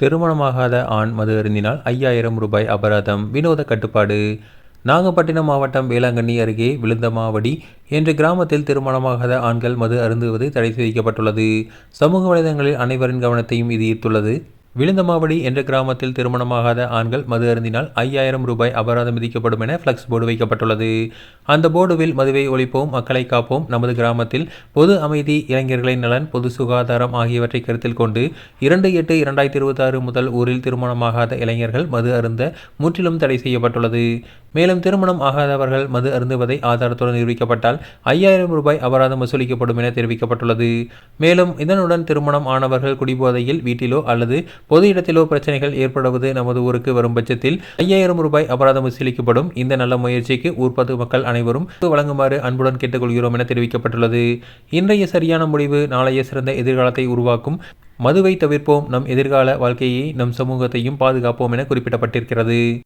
திருமணமாகாத ஆண் மது அருந்தினால் 5000 ரூபாய் அபராதம். வினோத கட்டுப்பாடு. நாகப்பட்டினம் மாவட்டம் வேளாங்கண்ணி அருகே விழுந்தமாவடி என்ற கிராமத்தில் திருமணமாகாத ஆண்கள் மது அருந்துவது தடை விதிக்கப்பட்டுள்ளது. சமூக வலைதளங்களில் அனைவரின் கவனத்தையும் இது ஈர்த்துள்ளது. விழுந்தமாவடி என்ற கிராமத்தில் திருமணமாகாத ஆண்கள் மது அருந்தினால் 5000 ரூபாய் அபராதம் விதிக்கப்படும் என பிளக்ஸ் போர்டு வைக்கப்பட்டுள்ளது. அந்த போர்டுவில் மதுவை ஒழிப்போம், மக்களை காப்போம், நமது கிராமத்தில் பொது அமைதி, இளைஞர்களின் நலன், பொது சுகாதாரம் ஆகியவற்றை கருத்தில் கொண்டு 2/8/2026 முதல் ஊரில் திருமணமாகாத இளைஞர்கள் மது அருந்த முற்றிலும் தடை செய்யப்பட்டுள்ளது. மேலும் திருமணம் ஆகாதவர்கள் மது அருந்துவதை ஆதாரத்துடன் நிரூபிக்கப்பட்டால் 5000 ரூபாய் அபராதம் வசூலிக்கப்படும் என தெரிவிக்கப்பட்டுள்ளது. மேலும் இதனுடன் திருமணம் ஆனவர்கள் குடிபோதையில் வீட்டிலோ அல்லது பொது இடத்திலோ பிரச்சனைகள் ஏற்படுவது நமது ஊருக்கு வரும் பட்சத்தில் 5000 ரூபாய் அபராதம் வசூலிக்கப்படும். இந்த நல்ல முயற்சிக்கு ஊர் பொது மக்கள் அனைவரும் வழங்குமாறு அன்புடன் கேட்டுக்கொள்கிறோம் என தெரிவிக்கப்பட்டுள்ளது. இன்றைய சரியான முடிவு நாளைய சிறந்த எதிர்காலத்தை உருவாக்கும். மதுவை தவிர்ப்போம், நம் எதிர்கால வாழ்க்கையை, நம் சமூகத்தையும் பாதுகாப்போம் என குறிப்பிடப்பட்டிருக்கிறது.